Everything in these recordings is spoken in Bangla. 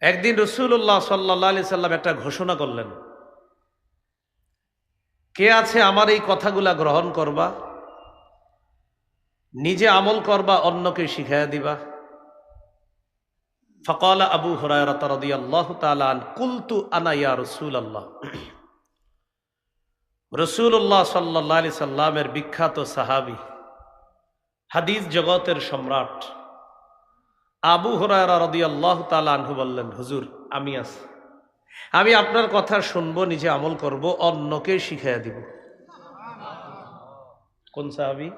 একদিন রাসূলুল্লাহ সাল্লাল্লাহু আলাইহি সাল্লাম একটা ঘোষণা করলেন, কে আছে আমার এই কথাগুলা গ্রহণ করবা, নিজে আমল করবা, অন্যকে শিখাইয়া দিবা। ফাকালা আবু হুরায়রা রাদিয়াল্লাহু তাআলা আন কুলতু আনা ইয়া রাসূলুল্লাহ। রাসূলুল্লাহ সাল্লাল্লাহু আলাইহি সাল্লামের বিখ্যাত সাহাবী, হাদিস জগতের সম্রাট আবু হুরায়রা রাদিয়াল্লাহু তাআলা আনহু বললেন, হুজুর আমি আছি, আমি আপনার কথা শুনবো, নিজে আমল করব, অন্যকে শিখাইয়া দিব। কোন সাহাবী?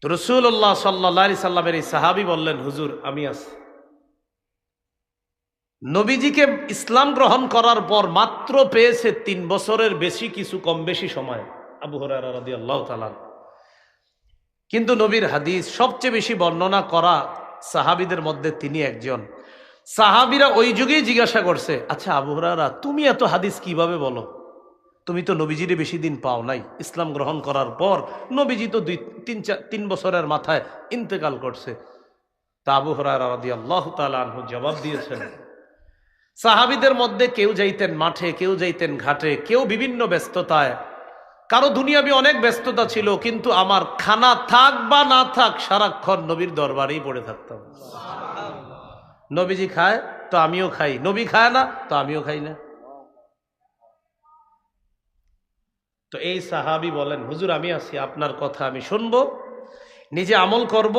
রাসূলুল্লাহ সাল্লাল্লাহু আলাইহি সাল্লামের এই সাহাবী বললেন, হুজুর আমি আছি। নবীজিকে ইসলাম গ্রহণ করার পর মাত্র পেয়েছে 3 বছরের বেশি, কিছু কম বেশি সময় আবু হুরায়রা রাদিয়াল্লাহু তাআলা। কিন্তু নবীর হাদিস সবচেয়ে বেশি বর্ণনা করা সাহাবীদের মধ্যে তিনি একজন। সাহাবীরা ওই যুগেই জিজ্ঞাসা করছে, আচ্ছা আবু হুরায়রা, তুমি এত হাদিস কিভাবে বলো? তুমি তো নবীজিরে বেশি দিন পাও নাই, ইসলাম গ্রহণ করার পর নবীজি তো 3 বছরের মাথায় ইন্তেকাল করছে। তা আবু হুরায়রা রাদিয়াল্লাহু তাআলা আনহু জবাব দিয়েছেন, সাহাবীদের মধ্যে কেউ যাইতেন মাঠে, কেউ যাইতেন ঘাটে, কেউ বিভিন্ন ব্যস্ততায়, কারো দুনিয়াবি অনেক ব্যস্ততা ছিল, কিন্তু আমার খানা থাক বা না থাক সারাক্ষণ নবীর দরবারেই পড়ে থাকতাম। নবীজি খায় তো আমিও খাই, নবী খায় না তো আমিও খাই না। তো এই সাহাবী বলেন, হুজুর আমি আছি, আপনার কথা আমি শুনবো, নিজে আমল করব,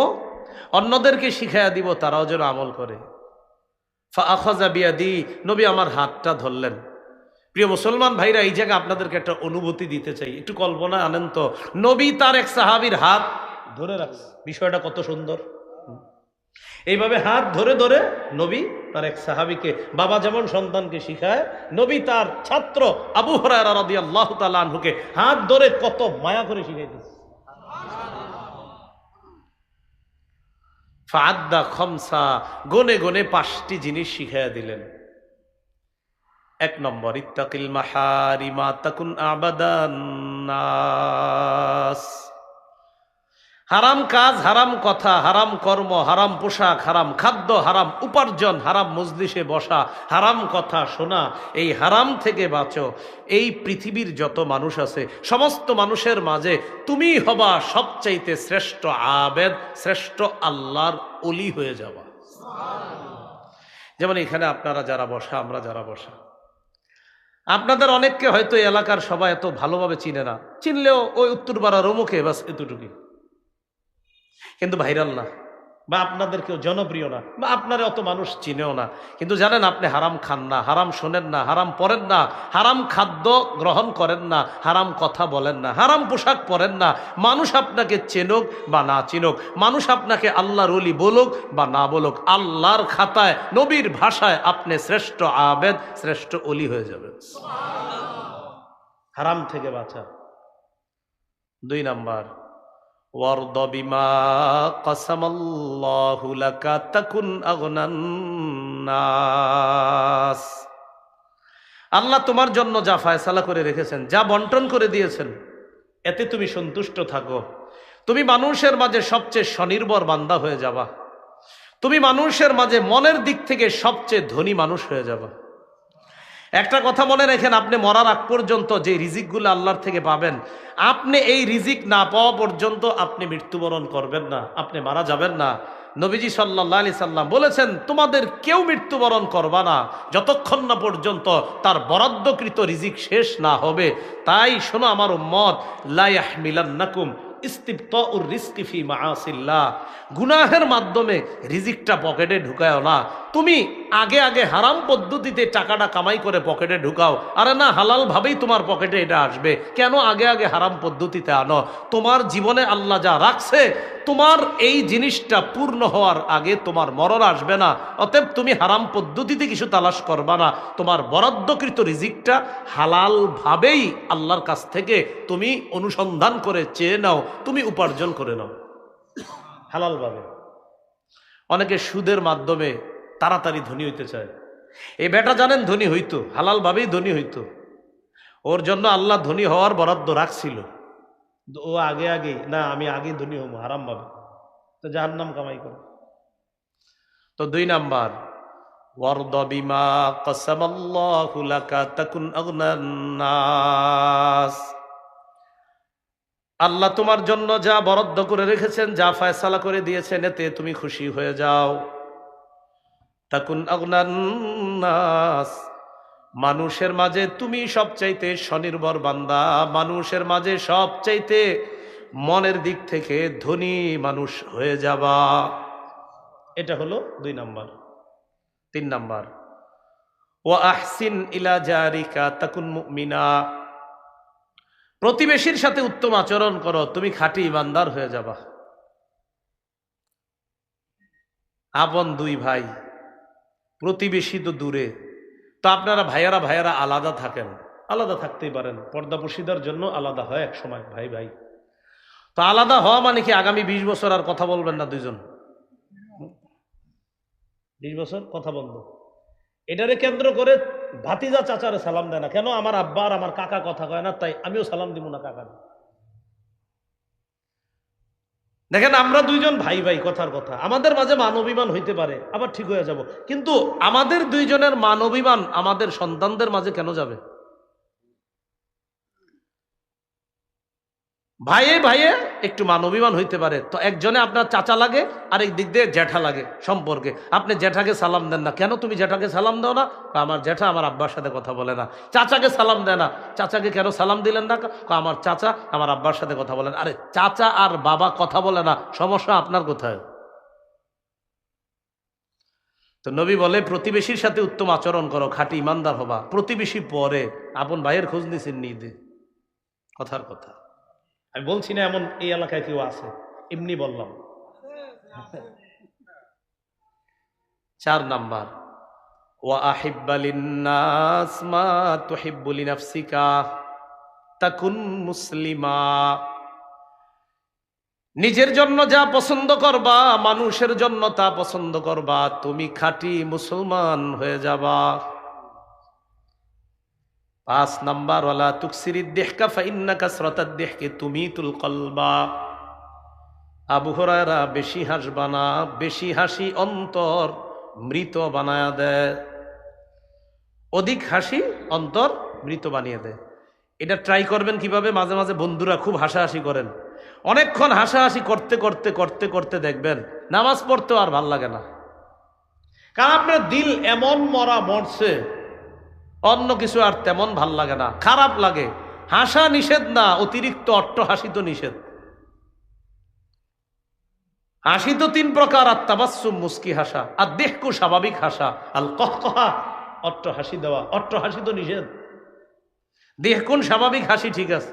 অন্যদেরকে শিখাইয়া দিব, তারাও যেন আমল করে। ফাআখাযা বিয়াদি, নবী আমার হাতটা ধরলেন। প্রিয় মুসলমান ভাইরা, এই জায়গায় আপনাদেরকে একটা অনুভূতি দিতে চাই, একটু কল্পনা আনেন তো, নবী তার এক সাহাবীর হাত ধরে রাখছে, বিষয়টা কত সুন্দর। এইভাবে হাত ধরে ধরে নবী তার এক সাহাবীকে, বাবা যেমন সন্তানকে শিখায়, নবী তার ছাত্র আবু হুরায়রা রাদিয়াল্লাহু তাআলা আনহুকে হাত ধরে কত মায়া করে শিখাইতেছে। ফাআদ্দা খামসা, গনে গনে 5টি জিনিস শিখাইয়া দিলেন। 1 নম্বর, ইত্তাকিল মাহারিমা তাকুন আবাদান নাস। হারাম কাজ, হারাম কথা, হারাম কর্ম, হারাম পোশাক, হারাম খাদ্য, হারাম উপার্জন, হারাম মজলিসে বসা, হারাম কথা শোনা, এই হারাম থেকে বাঁচো। এই পৃথিবীর যত মানুষ আছে সমস্ত মানুষের মাঝে তুমি হবা সবচাইতে শ্রেষ্ঠ আবেদ, শ্রেষ্ঠ আল্লাহর ওলি হয়ে যাবা। যেমন এখানে আপনারা যারা বসা, আমরা যারা বসা, আপনাদের অনেককে হয়তো এলাকার সবাই এত ভালোভাবে চিনে না, চিনলেও ওই উত্তরপাড়ার অমুকে বাস এতটুকুই, কিন্তু ভাইরাল না, বা আপনাদের কেউ জনপ্রিয় না, বা আপনার অত মানুষ চিনেও না। কিন্তু জানেন, আপনি হারাম খান না, হারাম শোনেন না, হারাম পড়েন না, হারাম খাদ্য গ্রহণ করেন না, হারাম কথা বলেন না, হারাম পোশাক পরেন না। মানুষ আপনাকে চেনুক বা না চিনুক, মানুষ আপনাকে আল্লাহর ওলি বলুক বা না বলুক, আল্লাহর খাতায় নবীর ভাষায় আপনি শ্রেষ্ঠ আবেদ, শ্রেষ্ঠ ওলি হয়ে যাবেন। হারাম থেকে বাঁচা। 2 নাম্বার, ওয়ারদ বিমা কাসামাল্লাহু লাকা তাকুন আগনান নাস। আল্লাহ তোমার জন্য যা ফয়সালা করে রেখেছেন, যা বন্টন করে দিয়েছেন, এতে তুমি সন্তুষ্ট থাকো। তুমি মানুষের মাঝে সবচেয়ে স্বনির্ভর বান্দা হয়ে যাবা, তুমি মানুষের মাঝে মনের দিক থেকে সবচেয়ে ধনী মানুষ হয়ে যাবা। একটা কথা মনে রাখেন, আপনি মরার আগ পর্যন্ত যে রিজিকগুলো আল্লাহর থেকে পাবেন, আপনি এই রিজিক না পাওয়া পর্যন্ত আপনি মৃত্যুবরণ করবেন না, আপনি মারা যাবেন না। নবীজি সাল্লাল্লাহু আলাইহি সাল্লাম বলেছেন, তোমাদের কেউ মৃত্যুবরণ করবা না যতক্ষণ না পর্যন্ত তার বরাদ্দকৃত রিজিক শেষ না হবে। তাই শোনো আমার উম্মত, লা ইয়াহমিলান্নাকুম ইস্তিবতাউর রিজকি ফি মাআসিল্লাহ, গুনাহের মাধ্যমে রিজিকটা পকেটে ঢুকায়ও না। তুমি আগে আগে হারাম পদ্ধতিতে টাকাটা কামাই করে পকেটে ঢুকাও, আরে না, হালাল ভাবেই তোমার পকেটে এটা আসবে। কেন আগে আগে হারাম পদ্ধতিতে আনো? তোমার জীবনে আল্লাহ যা রাখছে, তোমার এই জিনিসটা পূর্ণ হওয়ার আগে তোমার মরণ আসবে না। অতএব তুমি হারাম পদ্ধতিতে কিছু তালাশ করবা না, তোমার বরাদ্দকৃত রিজিকটা হালাল ভাবেই আল্লাহর কাছ থেকে তুমি অনুসন্ধান করে চেয়ে নাও, তুমি উপার্জন করে নাও হালাল ভাবে। অনেকে সুদের মাধ্যমে তাড়াতাড়ি ধনী হইতে চায়। এই বেটা জানেন ধনী হইতো, হালাল ভাবেই ধনী হইতো, ওর জন্য আল্লাহ ধনী হওয়ার বরাদ্দ রাখছিল। ও আগে আগে না, আমি আগে ধনী হবো হারাম ভাবে, তো জাহান্নাম কামাই করে। তো 2 নাম্বার, ওয়ারদা বিমা কাসামাল্লাহু লাকা তাকুন আগনান নাস। আল্লাহ তোমার জন্য যা বরাদ্দ করে রেখেছেন, যা ফয়সালা করে দিয়েছেন, এতে তুমি খুশি হয়ে যাও। তাকুন আগনান নাস, মানুষের মাঝে তুমি সবচাইতে স্বনির্ভর বান্দা, মানুষের মাঝে সবচাইতে মনের দিক থেকে ধনী মানুষ হয়ে যাবা। এটা হলো 2 নাম্বার। 3 নাম্বার, ওয়া আহসিন ইলা জারিকা তাকুন মুমিনা, প্রতিবেশীর সাথে উত্তম আচরণ করো, তুমি খাঁটি ইমানদার হয়ে যাবা। আপন 2 ভাই, প্রতিবেশী তো দূরে, তো আপনারা ভাইয়ারা আলাদা থাকেন, আলাদা থাকতেই পারেন, পর্দাপশিদার জন্য আলাদা হয় এক সময় ভাই ভাই। তো আলাদা হওয়া মানে কি আগামী 20 বছর আর কথা বলবেন না দুইজন? 20 বছর কথা বন্ধ। এটারে কেন্দ্র করে ভাতিজা চাচারে সালাম দেয় না কেন? আমার আব্বা আর আমার কাকা কথা কয় না, তাই আমিও সালাম দিব না কাকা। দেখেন, আমরা 2 জন ভাই ভাই, কথার কথা, আমাদের মাঝে মানবিমান হইতে পারে, আবার ঠিক হয়ে যাব, কিন্তু আমাদের 2 জনের মানবিমান আমাদের সন্তানদের মাঝে কেন যাবে? ভাইয়ে ভাইয়ে একটু মানবিমান হইতে পারে, তো একজনে আপনার চাচা লাগে, আরেক দিক দিয়ে জ্যাঠা লাগে সম্পর্কে। আপনি জ্যাঠাকে সালাম দেন না কেন? তুমি জ্যাঠাকে সালাম দাও না? আমার জ্যাঠা আমার আব্বার সাথে কথা বলে না। চাচাকে সালাম দেয় না, চাচাকে কেন সালাম দিলেন না? আমার চাচা আমার আব্বার সাথে কথা বলেন। আরে চাচা আর বাবা কথা বলে না, সমস্যা আপনার কোথায়? তো নবী বলে প্রতিবেশীর সাথে উত্তম আচরণ করো, খাঁটি ইমানদার হবা। প্রতিবেশী পরে, আপন ভাইয়ের খোঁজ নিছেন নিদে, কথার কথা। আমি বলছি না এমন এই এলাকায় কেউ আছে, এমনি বললাম। 4 নাম্বার, ওয়া আহিব্বা লিন্নাস মা তুহিব্বু লিনাফসিকা তাকুন মুসলিমা, নিজের জন্য যা পছন্দ করবা, মানুষের জন্য তা পছন্দ করবা, তুমি খাঁটি মুসলমান হয়ে যাবা। 5 নাম্বার, ওয়ালা তুকসিরিদ দিহকা ফাইন্না কাসরাতাদ দিহকি তুমিতুল কলবা, আবু হুরায়রা বেশি হাসবা না, বেশি হাসি অন্তর মৃত বানায়া দেয়। অধিক হাসি অন্তর মৃত বানিয়ে দেয়। এটা ট্রাই করবেন কিভাবে? মাঝে মাঝে বন্ধুরা খুব হাসাহাসি করেন, অনেকক্ষণ হাসাহাসি করতে করতে করতে করতে দেখবেন নামাজ পড়তেও আর ভাল লাগে না, কারণ আপনার দিল এমন মরছে, অন্য কিছু আর তেমন ভাল লাগে না, খারাপ লাগে। হাসা নিষেধ না, অতিরিক্ত অট্টহাসি তো নিষেধ। হাসি তো 3 প্রকার, আর তাবাসসুম মুস্কি হাসা, আর দেহকু স্বাভাবিক হাসা, আল কহকহা অট্টহাসি দেওয়া, অট্টহাসি তো নিষেধ। দেহকুন স্বাভাবিক হাসি ঠিক আছে,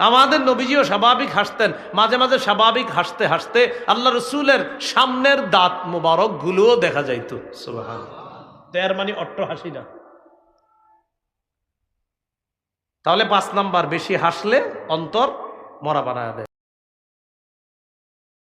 আমাদের নবীজিও স্বাভাবিক হাসতেন, মাঝে মাঝে স্বাভাবিক হাসতে হাসতে আল্লাহ রসুলের সামনের দাঁত মোবারক গুলোও দেখা যাইত। সুবহানাল্লাহ। এর মানে অট্টহাসি না। তাহলে 5 নাম্বার, বেশি হাসলে অন্তর মরা বানায় দেয়।